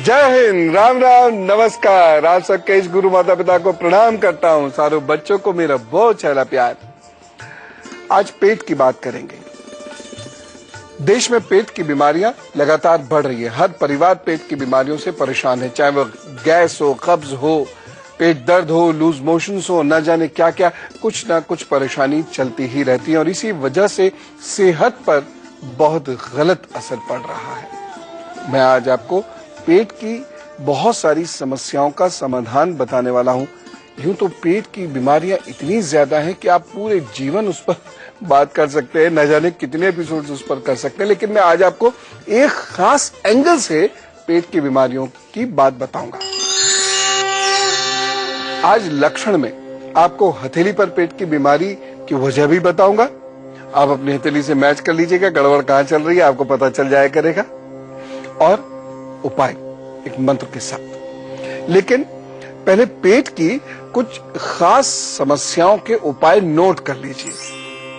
जय हिंद, राम राम, नमस्कार। आप सबके इस गुरु माता पिता को प्रणाम करता हूँ। सारों बच्चों को मेरा बहुत सारा प्यार। आज पेट की बात करेंगे। देश में पेट की बीमारियां लगातार बढ़ रही है। हर परिवार पेट की बीमारियों से परेशान है, चाहे वो गैस हो, कब्ज हो, पेट दर्द हो, लूज मोशंस हो, न जाने क्या क्या, कुछ ना कुछ परेशानी चलती ही रहती है और इसी वजह से सेहत पर बहुत गलत असर पड़ रहा है। मैं आज आपको पेट की बहुत सारी समस्याओं का समाधान बताने वाला हूं। यूं तो पेट की बीमारियां इतनी ज्यादा हैं कि आप पूरे जीवन उस पर बात कर सकते हैं, न जाने कितने एपिसोड्स उस पर कर सकते हैं, लेकिन मैं आज आपको एक खास एंगल से पेट की बीमारियों की बात बताऊंगा। आज लक्षण में आपको हथेली पर पेट की बीमारी की वजह भी बताऊंगा। आप अपनी हथेली से मैच कर लीजिएगा, गड़बड़ कहां चल रही है आपको पता चल जाया करेगा, और उपाय एक मंत्र के साथ। लेकिन पहले पेट की कुछ खास समस्याओं के उपाय नोट कर लीजिए।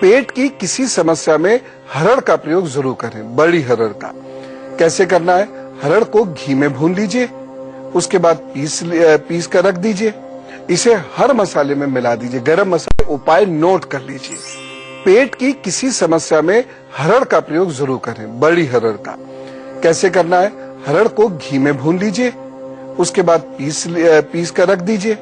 पेट की किसी समस्या में हरड़ का प्रयोग जरूर करें, बड़ी हरड़ का। कैसे करना है? हरड़ को घी में भून लीजिए, उसके बाद पीस कर रख दीजिए, इसे हर मसाले में मिला दीजिए। गरम मसाले उपाय नोट कर लीजिए। पेट की किसी समस्या में हरड़ का प्रयोग जरूर करें, बड़ी हरड़ का। कैसे करना है? हरड़ को घी में भून लीजिए, उसके बाद पीस कर रख दीजिए,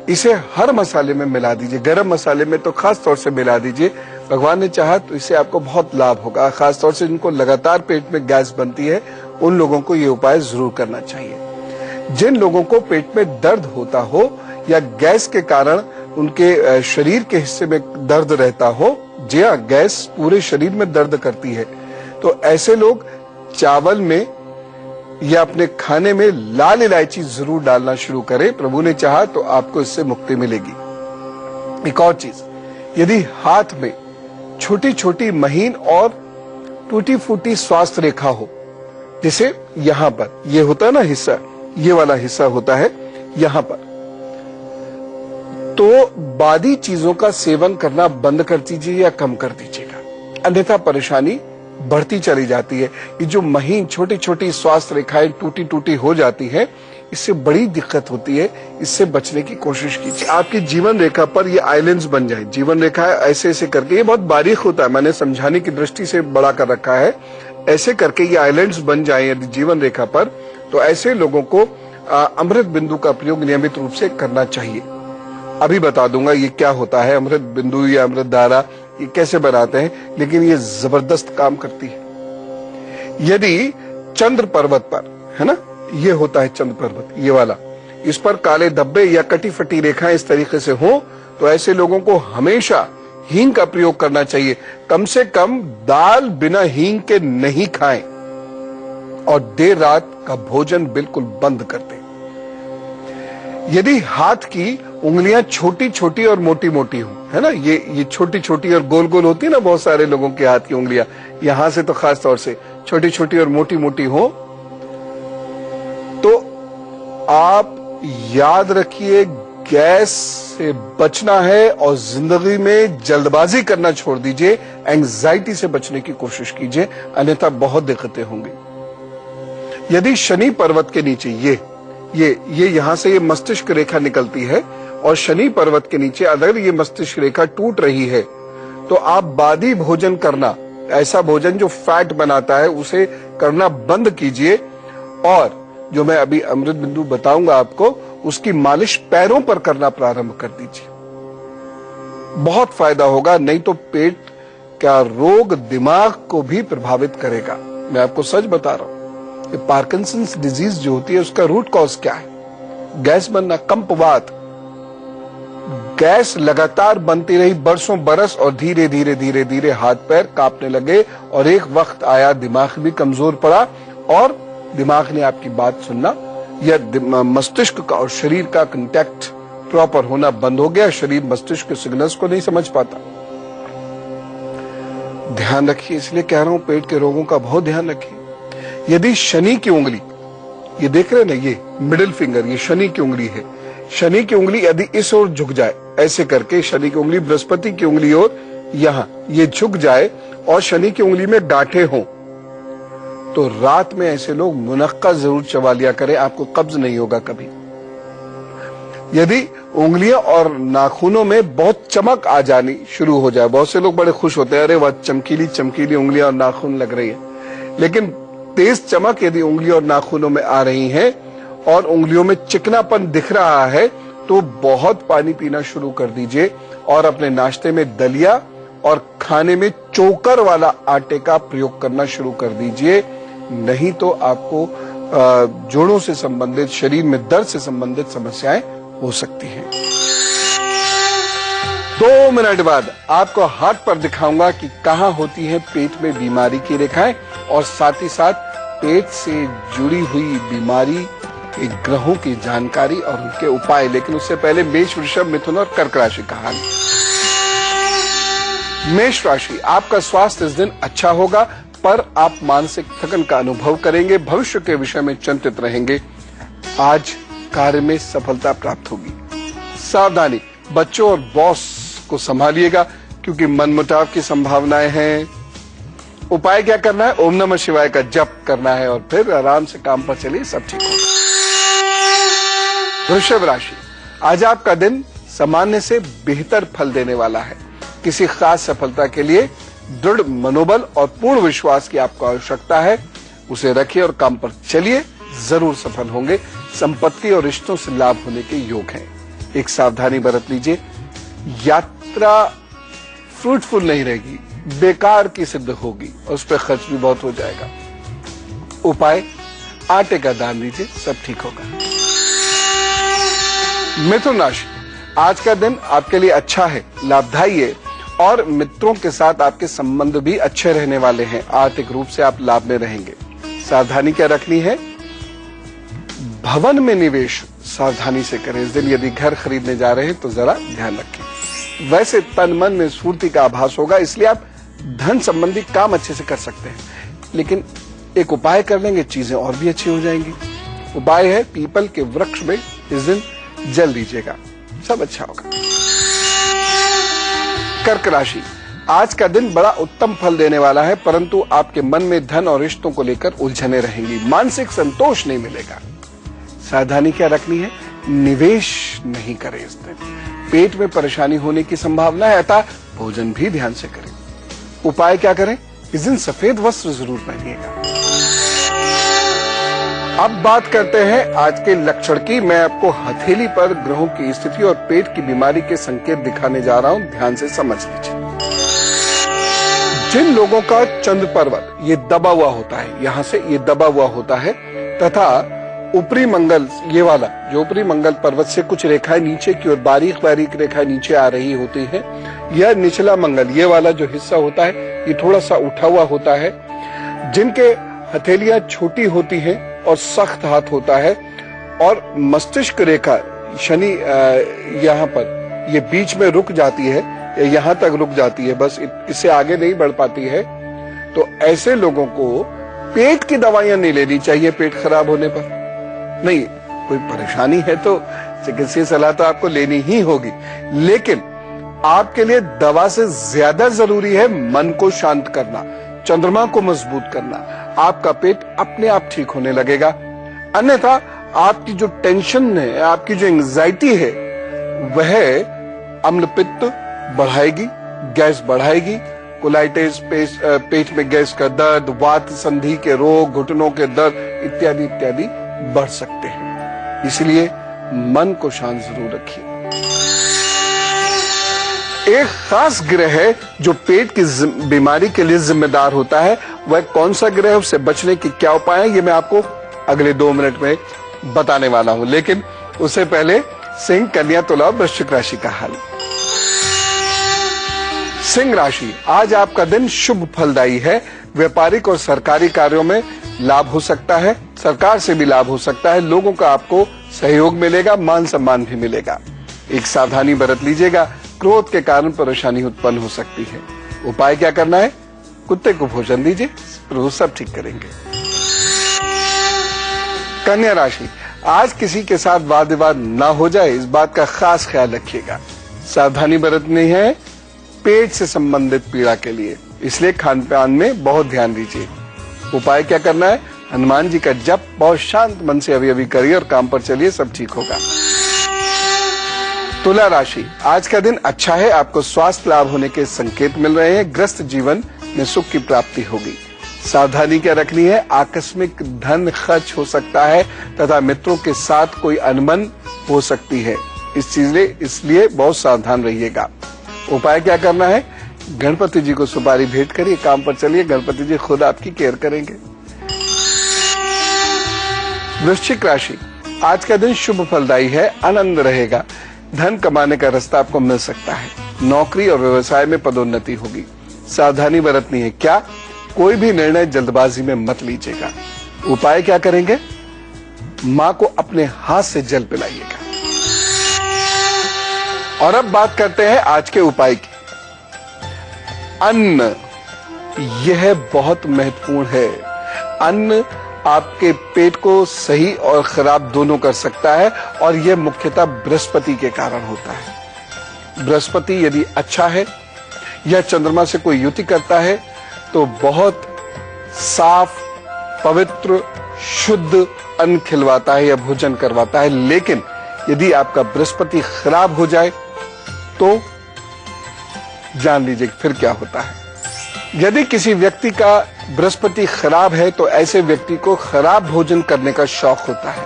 इसे हर मसाले में मिला दीजिए। गरम मसाले में तो खास तौर से मिला दीजिए। भगवान ने चाहा तो इससे आपको बहुत लाभ होगा। खास तौर से जिनको लगातार पेट में गैस बनती है उन लोगों को ये उपाय जरूर करना चाहिए। जिन लोगों को पेट में दर्द होता हो या गैस के कारण उनके शरीर के हिस्से में दर्द रहता हो, जी हाँ, गैस पूरे शरीर में दर्द करती है, तो ऐसे लोग चावल में या अपने खाने में लाल इलायची जरूर डालना शुरू करें। प्रभु ने चाहा तो आपको इससे मुक्ति मिलेगी। एक और चीज, यदि हाथ में छोटी छोटी महीन और टूटी फूटी स्वास्थ्य रेखा हो, जैसे यहां पर ये होता है ना हिस्सा, ये वाला हिस्सा होता है यहां पर, तो बादी चीजों का सेवन करना बंद कर दीजिए या कम कर दीजिएगा, अन्यथा परेशानी बढ़ती चली जाती है। ये जो महीन छोटी छोटी स्वास्थ्य रेखाएं टूटी टूटी हो जाती है, इससे बड़ी दिक्कत होती है। इससे बचने की कोशिश कीजिए। आपकी जीवन रेखा पर ये आइलैंड्स बन जाए। जीवन रेखा ऐसे ऐसे करके, ये बहुत बारीक होता है, मैंने समझाने की दृष्टि से बड़ा कर रखा है। ऐसे करके ये आइलैंड्स बन जाए यदि जीवन रेखा पर, तो ऐसे लोगों को अमृत बिंदु का प्रयोग नियमित रूप से करना चाहिए। अभी बता दूंगा ये क्या होता है, अमृत बिंदु या अमृत धारा ये कैसे बनाते हैं, लेकिन ये जबरदस्त काम करती है। यदि चंद्र पर्वत पर, है ना, ये होता है चंद्र पर्वत, ये वाला, इस पर काले धब्बे या कटी फटी रेखाएं इस तरीके से हो, तो ऐसे लोगों को हमेशा हींग का प्रयोग करना चाहिए। कम से कम दाल बिना हींग के नहीं खाएं और देर रात का भोजन बिल्कुल बंद कर दें। यदि हाथ की उंगलियां छोटी छोटी और मोटी मोटी हो, है ना, ये छोटी छोटी और गोल गोल होती है ना बहुत सारे लोगों के हाथ की उंगलियां, यहां से तो खास तौर से छोटी छोटी और मोटी मोटी हो, तो आप याद रखिए गैस से बचना है और जिंदगी में जल्दबाजी करना छोड़ दीजिए। एंजाइटी से बचने की कोशिश कीजिए, अन्यथा बहुत दिक्कतें होंगी। यदि शनि पर्वत के नीचे ये यहां से ये मस्तिष्क रेखा निकलती है और शनि पर्वत के नीचे अगर ये मस्तिष्क रेखा टूट रही है, तो आप बादी भोजन करना, ऐसा भोजन जो फैट बनाता है, उसे करना बंद कीजिए। और जो मैं अभी अमृत बिंदु बताऊंगा आपको, उसकी मालिश पैरों पर करना प्रारंभ कर दीजिए। बहुत फायदा होगा। नहीं तो पेट का रोग दिमाग को भी प्रभावित करेगा। मैं आपको सच बता रहा हूं, पार्किंसंस डिजीज जो होती है उसका रूट कॉज क्या है? गैस बनना, कंपवात। गैस लगातार बनती रही बरसों बरस और धीरे धीरे धीरे धीरे हाथ पैर कांपने लगे और एक वक्त आया दिमाग भी कमजोर पड़ा और दिमाग ने आपकी बात सुनना या मस्तिष्क का और शरीर का कांटेक्ट प्रॉपर होना बंद हो गया। शरीर मस्तिष्क के सिग्नल्स को नहीं समझ पाता। ध्यान रखिए, इसलिए कह रहा हूं पेट के रोगों का बहुत ध्यान रखिए। यदि शनि की उंगली, ये देख रहे हैं ना, ये मिडिल फिंगर, ये शनि की उंगली है। शनि की उंगली यदि इस ओर झुक जाए, ऐसे करके शनि की उंगली बृहस्पति की उंगली और यहां ये झुक जाए और शनि की उंगली में गांठें हों, तो रात में ऐसे लोग मुनक्का जरूर चबा लिया करें, आपको कब्ज नहीं होगा कभी। यदि उंगलियां और नाखूनों में बहुत चमक आ जानी शुरू हो जाए, बहुत से लोग बड़े खुश होते हैं, अरे वह चमकीली चमकीली उंगलियां और नाखून लग रही है, लेकिन तेज चमक यदि उंगलियों और नाखूनों में आ रही है और उंगलियों में चिकनापन दिख रहा है, तो बहुत पानी पीना शुरू कर दीजिए और अपने नाश्ते में दलिया और खाने में चोकर वाला आटे का प्रयोग करना शुरू कर दीजिए। नहीं तो आपको जोड़ों से संबंधित, शरीर में दर्द से संबंधित समस्याएं हो सकती हैं। 2 मिनट बाद आपको हाथ पर दिखाऊंगा कि कहां होती है पेट में बीमारी की रेखाएं, और साथ ही साथ पेट से जुड़ी हुई बीमारी के ग्रहों की जानकारी और उनके उपाय। लेकिन उससे पहले मेष, वृषभ, मिथुन और कर्क राशि का हाल। मेष राशि, आपका स्वास्थ्य इस दिन अच्छा होगा, पर आप मानसिक थकन का अनुभव करेंगे, भविष्य के विषय में चिंतित रहेंगे। आज कार्य में सफलता प्राप्त होगी। सावधानी, बच्चों और बॉस को संभालिएगा क्योंकि मनमुटाव की संभावनाएं हैं। उपाय क्या करना है? ओम नमः शिवाय का जप करना है और फिर आराम से काम पर चलिए, सब ठीक होगा। वृषभ राशि, आज आपका दिन सामान्य से बेहतर फल देने वाला है। किसी खास सफलता के लिए दृढ़ मनोबल और पूर्ण विश्वास की आपको आवश्यकता है, उसे रखिए और काम पर चलिए, जरूर सफल होंगे। संपत्ति और रिश्तों से लाभ होने के योग हैं। एक सावधानी बरत लीजिए, यात्रा फ्रूटफुल नहीं रहेगी, बेकार की सिद्ध होगी और उस पर खर्च भी बहुत हो जाएगा। उपाय, आटे का दान दीजिए, सब ठीक होगा। मिथुन राशि, आज का दिन आपके लिए अच्छा है, लाभदायी है और मित्रों के साथ आपके संबंध भी अच्छे रहने वाले हैं। आर्थिक रूप से आप लाभ में रहेंगे। सावधानी क्या रखनी है? भवन में निवेश सावधानी से करें। इस दिन यदि घर खरीदने जा रहे हैं तो जरा ध्यान रखें। वैसे तन मन में स्फूर्ति का आभास होगा, इसलिए आप धन संबंधी काम अच्छे से कर सकते हैं, लेकिन एक उपाय कर लेंगे, चीजें और भी अच्छी हो जाएंगी। उपाय है, पीपल के वृक्ष में इस दिन जल दीजिएगा, सब अच्छा होगा। कर्क राशि, आज का दिन बड़ा उत्तम फल देने वाला है, परंतु आपके मन में धन और रिश्तों को लेकर उलझने रहेंगी, मानसिक संतोष नहीं मिलेगा। सावधानी क्या रखनी है? निवेश नहीं करें इस दिन, पेट में परेशानी होने की संभावना है, अतः भोजन भी ध्यान से करें। उपाय क्या करें? इस दिन सफेद वस्त्र जरूर पहनिएगा। अब बात करते हैं आज के लक्षण की। मैं आपको हथेली पर ग्रहों की स्थिति और पेट की बीमारी के संकेत दिखाने जा रहा हूं, ध्यान से समझ लीजिए। जिन लोगों का चंद्र पर्वत ये दबा हुआ होता है, यहां से ये दबा हुआ होता है, तथा ऊपरी मंगल, ये वाला जो ऊपरी मंगल पर्वत से कुछ रेखाएं नीचे की ओर बारीक बारीक रेखाएं नीचे आ रही होती है, यह निचला मंगल, ये वाला जो हिस्सा होता है, ये थोड़ा सा उठा हुआ होता है। जिनके हथेलियां छोटी होती हैं और सख्त हाथ होता है, और मस्तिष्क रेखा शनि यहाँ पर ये बीच में रुक जाती है, यहां तक रुक जाती है, बस इससे आगे नहीं बढ़ पाती है, तो ऐसे लोगों को पेट की दवाइयां नहीं लेनी चाहिए। पेट खराब होने पर नहीं, कोई परेशानी है तो चिकित्सीय सलाह तो आपको लेनी ही होगी, लेकिन आपके लिए दवा से ज्यादा जरूरी है मन को शांत करना, चंद्रमा को मजबूत करना। आपका पेट अपने आप ठीक होने लगेगा, अन्यथा आपकी जो टेंशन है, आपकी जो एंजाइटी है, वह अम्ल पित्त बढ़ाएगी, गैस बढ़ाएगी, कोलाइटिस, पेट में गैस का दर्द, वात संधि के रोग, घुटनों के दर्द इत्यादि इत्यादि बढ़ सकते हैं। इसलिए मन को शांत जरूर रखिए। एक खास ग्रह है जो पेट की बीमारी के लिए जिम्मेदार होता है, वह कौन सा ग्रह है, उससे बचने की क्या उपाय है, ये मैं आपको अगले 2 मिनट में बताने वाला हूं। लेकिन उससे पहले सिंह, कन्या, तुला, वृश्चिक राशि का हाल। सिंह राशि, आज आपका दिन शुभ फलदायी है। व्यापारिक और सरकारी कार्यों में लाभ हो सकता है, सरकार से भी लाभ हो सकता है, लोगों का आपको सहयोग मिलेगा, मान सम्मान भी मिलेगा। एक सावधानी बरत लीजिएगा, क्रोध के कारण परेशानी उत्पन्न हो सकती है। उपाय क्या करना है? कुत्ते को भोजन दीजिए, रोज सब ठीक करेंगे। कन्या राशि, आज किसी के साथ वाद विवाद ना हो जाए, इस बात का खास ख्याल रखिएगा। सावधानी बरतनी है पेट से संबंधित पीड़ा के लिए, इसलिए खान पान में बहुत ध्यान दीजिए। उपाय क्या करना है? हनुमान जी का जप बहुत शांत मन से अभी करिए और काम पर चलिए, सब ठीक होगा। तुला राशि, आज का दिन अच्छा है, आपको स्वास्थ्य लाभ होने के संकेत मिल रहे हैं, ग्रस्त जीवन में सुख की प्राप्ति होगी। सावधानी क्या रखनी है? आकस्मिक धन खर्च हो सकता है तथा मित्रों के साथ कोई अनबन हो सकती है, इसलिए बहुत सावधान रहिएगा। उपाय क्या करना है? गणपति जी को सुपारी भेंट करिए, काम पर चलिए, गणपति जी खुद आपकी केयर करेंगे। वृश्चिक राशि, आज का दिन शुभ फलदायी है, आनंद रहेगा, धन कमाने का रास्ता आपको मिल सकता है, नौकरी और व्यवसाय में पदोन्नति होगी। सावधानी बरतनी है, क्या? कोई भी निर्णय जल्दबाजी में मत लीजिएगा। उपाय क्या करेंगे? मां को अपने हाथ से जल पिलाइएगा। और अब बात करते हैं आज के उपाय की। अन्न, यह बहुत महत्वपूर्ण है। अन्न आपके पेट को सही और खराब दोनों कर सकता है और यह मुख्यतः बृहस्पति के कारण होता है। बृहस्पति यदि अच्छा है या चंद्रमा से कोई युति करता है तो बहुत साफ, पवित्र, शुद्ध अन्न खिलवाता है या भोजन करवाता है। लेकिन यदि आपका बृहस्पति खराब हो जाए तो जान लीजिए फिर क्या होता है। यदि किसी व्यक्ति का बृहस्पति खराब है तो ऐसे व्यक्ति को खराब भोजन करने का शौक होता है।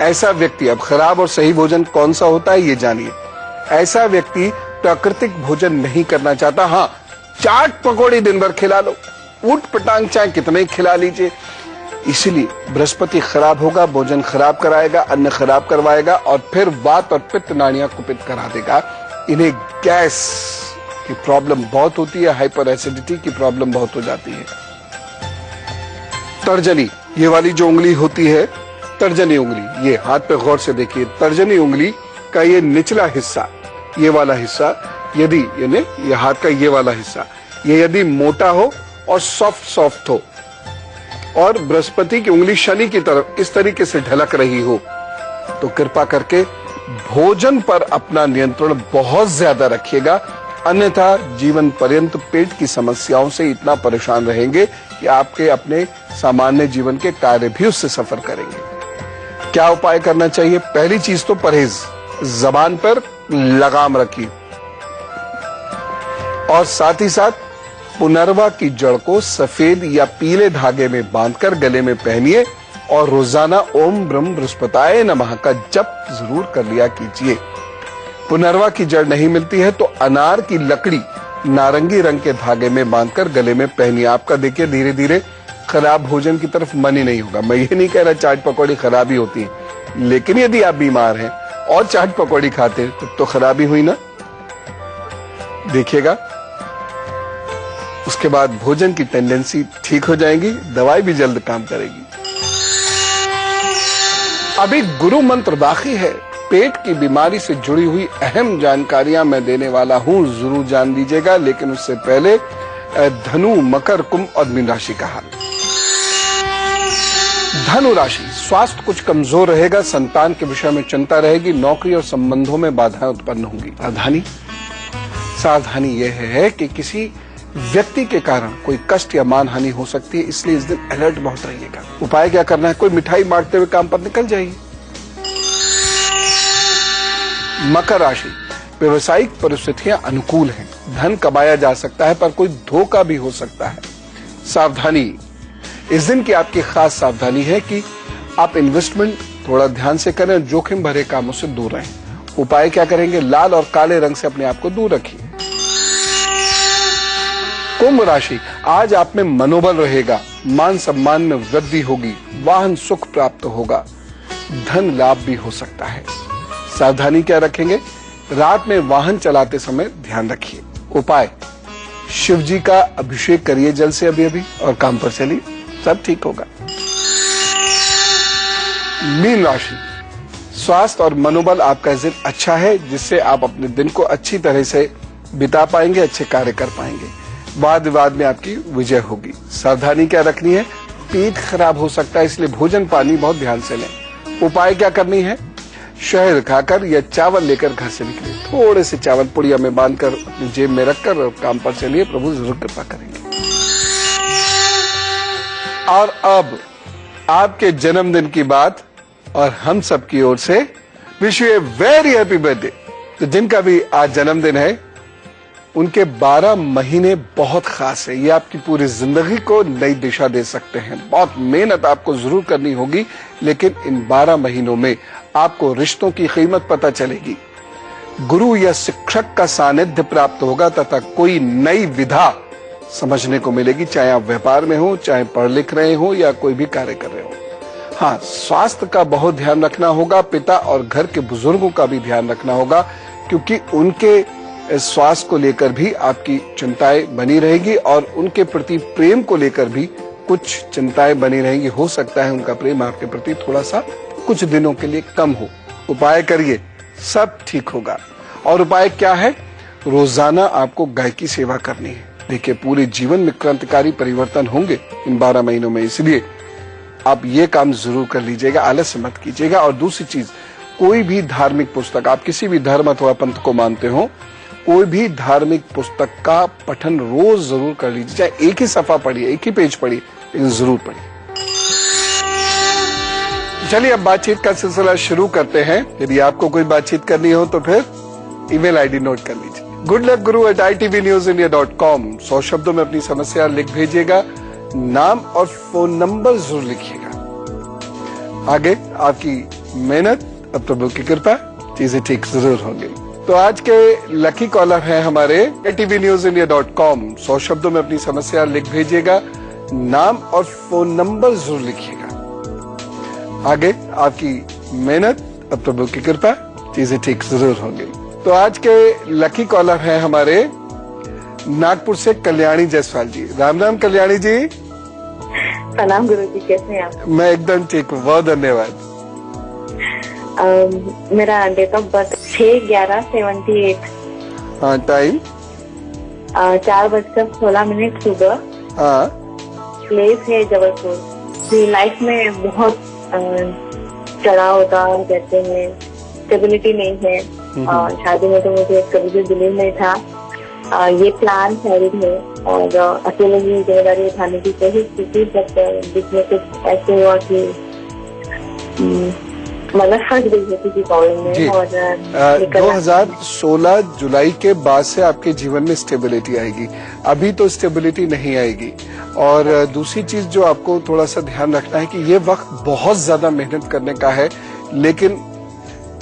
ऐसा व्यक्ति, अब खराब और सही भोजन कौन सा होता है ये जानिए। ऐसा व्यक्ति प्राकृतिक भोजन नहीं करना चाहता। हाँ, चाट पकौड़ी दिन भर खिला लो, ऊट पटांग चाहे कितने खिला लीजिए। इसलिए बृहस्पति खराब होगा, भोजन खराब कराएगा, अन्न खराब करवाएगा और फिर वात और पित्त नाड़ियां कुपित करा देगा। इन्हें गैस की प्रॉब्लम बहुत होती है, हाइपर एसिडिटी की प्रॉब्लम बहुत हो जाती है। तर्जनी, ये वाली जो उंगली होती है, तर्जनी उंगली, ये हाथ पे गौर से देखिए, तर्जनी उंगली का ये निचला हिस्सा, ये वाला हिस्सा, यदि ये हाथ का ये वाला हिस्सा, ये यदि मोटा हो और सॉफ्ट हो और बृहस्पति की उंगली शनि की तरफ इस तरीके से ढलक रही हो तो कृपा करके भोजन पर अपना नियंत्रण बहुत ज्यादा रखिएगा, अन्यथा जीवन पर्यंत पेट की समस्याओं से इतना परेशान रहेंगे कि आपके अपने सामान्य जीवन के कार्य भी उससे सफर करेंगे। क्या उपाय करना चाहिए? पहली चीज तो परहेज, जबान पर लगाम रखिए और साथ ही साथ पुनर्वा की जड़ को सफेद या पीले धागे में बांधकर गले में पहनिए और रोजाना ओम ब्रह्म बृहस्पताय नमः का जप जरूर कर लिया कीजिए। पुनर्वा की जड़ नहीं मिलती है तो अनार की लकड़ी नारंगी रंग के धागे में बांधकर गले में पहनिए। आपका देखिए धीरे धीरे खराब भोजन की तरफ मन ही नहीं होगा। मैं ये नहीं कह रहा चाट पकौड़ी खराबी होती है, लेकिन यदि आप बीमार हैं और चाट पकौड़ी खाते हैं तो खराबी हुई ना। देखिएगा उसके बाद भोजन की टेंडेंसी ठीक हो जाएगी, दवाई भी जल्द काम करेगी। अभी गुरु मंत्र बाकी है, पेट की बीमारी से जुड़ी हुई अहम जानकारियां मैं देने वाला हूं, जरूर जान लीजिएगा। लेकिन उससे पहले धनु, मकर, कुंभ और मीन राशि का हाल। धनु राशि, स्वास्थ्य कुछ कमजोर रहेगा, संतान के विषय में चिंता रहेगी, नौकरी और संबंधों में बाधाएं उत्पन्न होंगी। सावधानी यह है कि किसी व्यक्ति के कारण कोई कष्ट या मानहानि हो सकती है, इसलिए इस दिन अलर्ट बहुत रहिएगा। उपाय क्या करना है? कोई मिठाई बांटते हुए काम पर निकल जाइए। मकर राशि, व्यवसायिक परिस्थितियां अनुकूल हैं, धन कमाया जा सकता है पर कोई धोखा भी हो सकता है। सावधानी, इस दिन की आपकी खास सावधानी है कि आप इन्वेस्टमेंट थोड़ा ध्यान से करें, जोखिम भरे कामों से दूर रहें। उपाय क्या करेंगे? लाल और काले रंग से अपने आप को दूर रखिए। कुंभ राशि, आज आप में मनोबल रहेगा, मान सम्मान में वृद्धि होगी, वाहन सुख प्राप्त होगा, धन लाभ भी हो सकता है। सावधानी क्या रखेंगे? रात में वाहन चलाते समय ध्यान रखिए। उपाय, शिव जी का अभिषेक करिए जल से अभी और काम पर चलिए, सब ठीक होगा। मीन राशि, स्वास्थ्य और मनोबल आपका इस दिन अच्छा है, जिससे आप अपने दिन को अच्छी तरह से बिता पाएंगे, अच्छे कार्य कर पाएंगे, वाद विवाद में आपकी विजय होगी। सावधानी क्या रखनी है? पेट खराब हो सकता है, इसलिए भोजन पानी बहुत ध्यान से लें। उपाय क्या करनी है? शहद खाकर या चावल लेकर घर से निकले, थोड़े से चावल पुड़िया में बांधकर अपनी जेब में रखकर काम पर चलिए, प्रभु जरूर कृपा करेंगे। और अब आपके जन्मदिन की बात और हम सब की ओर से wish U a very happy birthday. तो जिनका भी आज जन्मदिन है उनके 12 महीने बहुत खास है। ये आपकी पूरी जिंदगी को नई दिशा दे सकते हैं। बहुत मेहनत आपको जरूर करनी होगी, लेकिन इन 12 महीनों में आपको रिश्तों की कीमत पता चलेगी, गुरु या शिक्षक का सानिध्य प्राप्त होगा तथा कोई नई विधा समझने को मिलेगी, चाहे आप व्यापार में हो, चाहे पढ़ लिख रहे हो या कोई भी कार्य कर रहे हो। हाँ, स्वास्थ्य का बहुत ध्यान रखना होगा। पिता और घर के बुजुर्गों का भी ध्यान रखना होगा, क्योंकि उनके स्वास्थ्य को लेकर भी आपकी चिंताएं बनी रहेगी और उनके प्रति प्रेम को लेकर भी कुछ चिंताएं बनी रहेंगी। हो सकता है उनका प्रेम आपके प्रति थोड़ा सा कुछ दिनों के लिए कम हो। उपाय करिए, सब ठीक होगा। और उपाय क्या है? रोजाना आपको गाय की सेवा करनी है। देखिए, पूरे जीवन में क्रांतिकारी परिवर्तन होंगे इन 12 महीनों में, इसलिए आप ये काम जरूर कर लीजिएगा, आलस्य मत कीजिएगा। और दूसरी चीज, कोई भी धार्मिक पुस्तक, आप किसी भी धर्म अथवा पंथ को मानते हो, कोई भी धार्मिक पुस्तक का पठन रोज जरूर कर लीजिए। चाहे एक ही सफा पढ़िए, एक ही पेज पढ़िए, लेकिन जरूर पढ़िए। चलिए अब बातचीत का सिलसिला शुरू करते हैं। यदि आपको कोई बातचीत करनी हो तो फिर ईमेल आईडी नोट कर लीजिए, goodluckguru@itvnews.com। 100 शब्दों में अपनी समस्या लिख भेजिएगा, नाम और फोन नंबर जरूर लिखिएगा। आगे आपकी मेहनत और प्रभु की कृपा, चीजें ठीक जरूर होंगी। तो आज के लकी कॉलर हैं हमारे itvnewsindia.com। 100 शब्दों में अपनी समस्या लिख भेजिएगा, नाम और फोन नंबर जरूर लिखिएगा। आगे आपकी मेहनत और प्रभु की कृपा, चीजें ठीक जरूर होंगी। तो आज के लकी कॉलर हैं हमारे नागपुर से कल्याणी जायसवाल जी। राम राम कल्याणी जी। प्रणाम गुरुजी, कैसे हैं आप? मैं एकदम ठीक हूँ, बहुत धन्यवाद। मेरा डेट ऑफ बर्थ 6/11/78। हाँ, टाइम 4:16 सुबह। हाँ, प्लेस है जबलपुर। लाइफ में बहुत चढ़ाव उतार कहते हैं, स्टेबिलिटी नहीं है। शादी में तो मुझे कभी भी बिलीव नहीं था। ये प्लान मैरिड है और अकेले ही जिम्मेदारी उठाने की कोशिश की थी, बट जिसमें कुछ ऐसे हुआ कि मतलब फंस गई है किसी प्रॉब्लम में। और 2016 जुलाई के बाद से आपके जीवन में स्टेबिलिटी आएगी, अभी तो स्टेबिलिटी नहीं आएगी। और दूसरी चीज जो आपको थोड़ा सा ध्यान रखना है कि ये वक्त बहुत ज्यादा मेहनत करने का है, लेकिन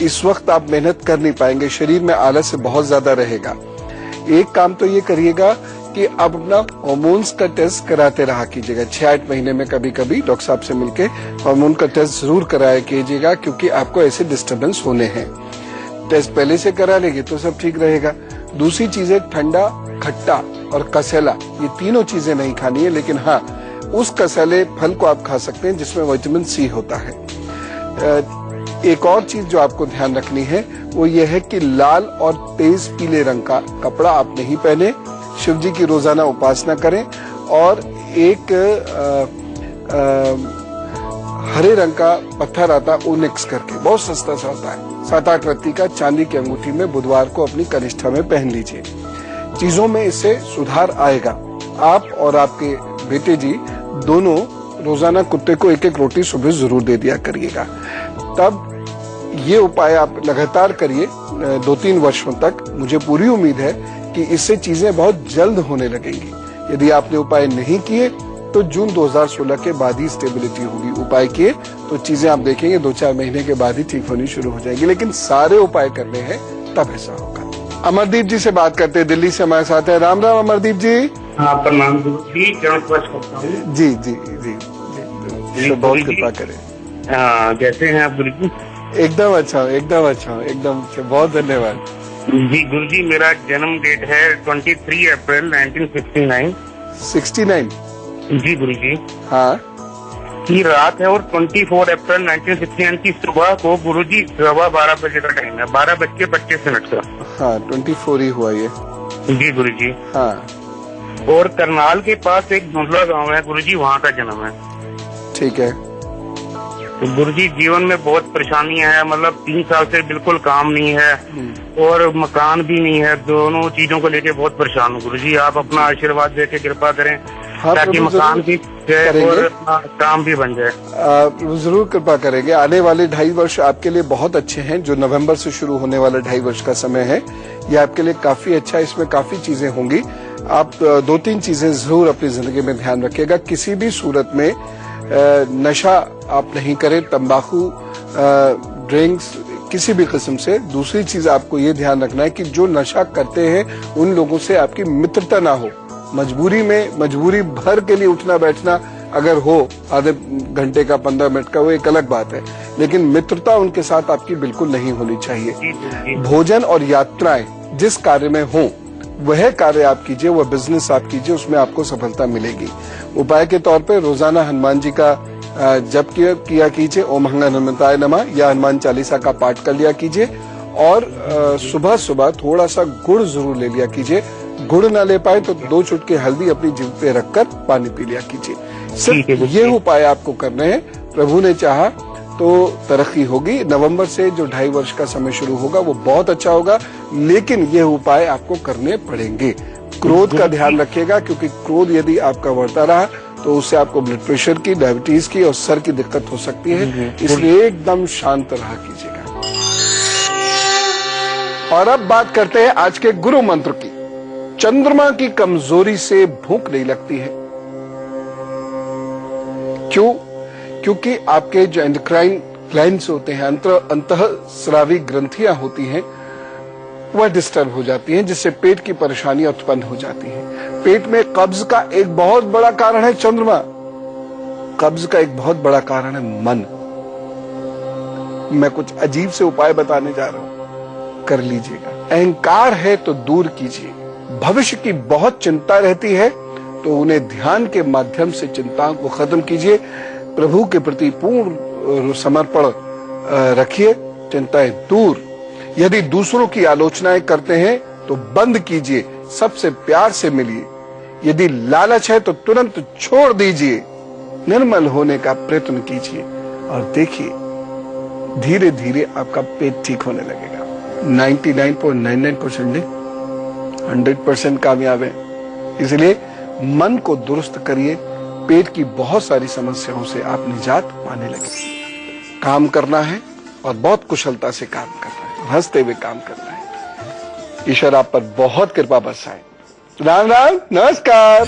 इस वक्त आप मेहनत कर नहीं पाएंगे, शरीर में आलस्य बहुत ज्यादा रहेगा। एक काम तो ये करिएगा कि आप अपना हार्मोन्स का टेस्ट कराते रहा कीजिएगा। 6-8 महीने में कभी कभी डॉक्टर साहब से मिलके हार्मोन का टेस्ट जरूर कराया कीजिएगा, क्योंकि आपको ऐसे डिस्टर्बेंस होने हैं। टेस्ट पहले से करा लेंगे तो सब ठीक रहेगा। दूसरी चीज है, ठंडा, खट्टा और कसेला, ये तीनों चीजें नहीं खानी है, लेकिन हाँ, उस कसेले फल को आप खा सकते हैं जिसमें विटामिन सी होता है। एक और चीज जो आपको ध्यान रखनी है वो ये है कि लाल और तेज पीले रंग का कपड़ा आप नहीं पहने। शिव जी की रोजाना उपासना करें और एक हरे रंग का पत्थर आता है ओनिक्स करके, बहुत सस्ता सा होता है, 7-8 रत्ती का, चांदी की अंगूठी में बुधवार को अपनी कनिष्ठा में पहन लीजिए। चीजों में इससे सुधार आएगा। आप और आपके बेटे जी दोनों रोजाना कुत्ते को 1-1 रोटी सुबह जरूर दे दिया करिएगा। तब ये उपाय आप लगातार करिए 2-3 वर्षों तक। मुझे पूरी उम्मीद है कि इससे चीजें बहुत जल्द होने लगेंगी। यदि आपने उपाय नहीं किए तो जून 2016 के बाद ही स्टेबिलिटी होगी। उपाय किए तो चीजें आप देखेंगे 2-4 महीने के बाद ही ठीक होनी शुरू हो जाएगी, लेकिन सारे उपाय करने हैं तब ऐसा होगा। अमरदीप जी से बात करते हैं, दिल्ली से हमारे साथ है। राम राम अमरदीप जी। हाँ, प्रणाम गुरु जी, करता हूँ। जी जी जी जी, बहुत कृपा करें। हाँ, कैसे हैं आप गुरु जी? एकदम अच्छा हूँ, एकदम अच्छा हूँ, एकदम अच्छा, बहुत धन्यवाद। जी गुरु जी, मेरा जन्म डेट है 23 अप्रैल 1969। 69? जी गुरु जी। हाँ, की रात है और 24 अप्रैल 1969 की सुबह को गुरु जी 12:15 बजे का टाइम है, 12:25 का। हाँ, 24 ही हुआ ये। जी गुरु जी। हाँ, और करनाल के पास एक धुंधला गांव है गुरु जी, वहाँ का जन्म है। ठीक है। तो गुरु जी, जीवन में बहुत परेशानियां है, मतलब 3 साल से बिल्कुल काम नहीं है और मकान भी नहीं है। दोनों चीजों को लेके बहुत परेशान हूँ गुरु जी। आप अपना आशीर्वाद दे के कृपा करें हाँ, ताकि प्रभु मकान जरूर भी जाए करेंगे। और काम भी बन जाए। जरूर कृपा करेंगे। आने वाले 2.5 वर्ष आपके लिए बहुत अच्छे हैं। जो नवंबर से शुरू होने वाला 2.5 वर्ष का समय है, ये आपके लिए काफी अच्छा है। इसमें काफी चीजें होंगी। आप 2-3 चीजें जरूर अपनी जिंदगी में ध्यान रखिएगा। किसी भी सूरत में नशा आप नहीं करें, तंबाकू, ड्रिंक्स, किसी भी किस्म से। दूसरी चीज आपको ये ध्यान रखना है कि जो नशा करते हैं उन लोगों से आपकी मित्रता ना हो। मजबूरी भर के लिए उठना बैठना अगर हो आधे घंटे का, 15 मिनट का, वो एक अलग बात है, लेकिन मित्रता उनके साथ आपकी बिल्कुल नहीं होनी चाहिए। भोजन और यात्राएं जिस कार्य में हो वह कार्य आप कीजिए, वह बिजनेस आप कीजिए, उसमें आपको सफलता मिलेगी। उपाय के तौर पे रोजाना हनुमान जी का जप किया कीजिए, ओम हनुमंताय नमः, या हनुमान चालीसा का पाठ कर लिया कीजिए। और सुबह सुबह थोड़ा सा गुड़ जरूर ले लिया कीजिए। गुड़ ना ले पाए तो 2 चुटकी हल्दी अपनी जीभ पे रखकर पानी पी लिया कीजिए। सिर्फ ये उपाय आपको करने हैं। प्रभु ने चाहा तो तरक्की होगी। नवंबर से जो 2.5 वर्ष का समय शुरू होगा वो बहुत अच्छा होगा, लेकिन ये उपाय आपको करने पड़ेंगे। क्रोध का ध्यान रखिएगा, क्योंकि क्रोध यदि आपका बढ़ता रहा तो उससे आपको ब्लड प्रेशर की, डायबिटीज की और सर की दिक्कत हो सकती है। इसलिए एकदम शांत रहा कीजिएगा। और अब बात करते हैं आज के गुरु मंत्र की। चंद्रमा की कमजोरी से भूख नहीं लगती है। क्यों? क्योंकि आपके जो एंडोक्राइन ग्लैंड्स होते हैं, अंतःस्रावी ग्रंथियां होती हैं, वह डिस्टर्ब हो जाती हैं, जिससे पेट की परेशानी उत्पन्न हो जाती है। पेट में कब्ज का एक बहुत बड़ा कारण है चंद्रमा। कब्ज का एक बहुत बड़ा कारण है मन। मैं कुछ अजीब से उपाय बताने जा रहा हूं, कर लीजिएगा। अहंकार है तो दूर कीजिए। भविष्य की बहुत चिंता रहती है तो उन्हें ध्यान के माध्यम से चिंताओं को खत्म कीजिए। प्रभु के प्रति पूर्ण समर्पण रखिए, चिंताएं दूर। यदि दूसरों की आलोचनाएं करते हैं तो बंद कीजिए, सबसे प्यार से मिलिए। यदि लालच है तो तुरंत छोड़ दीजिए। निर्मल होने का प्रयत्न कीजिए और देखिए धीरे धीरे आपका पेट ठीक होने लगेगा। 99.99% नहीं, 100% कामयाब है। इसलिए मन को दुरुस्त करिए। पेट की बहुत सारी समस्याओं से आप निजात पाने लगे। काम करना है और बहुत कुशलता से काम करना है, हंसते हुए काम करना है। ईश्वर आप पर बहुत कृपा बरसाए। राम राम, नमस्कार।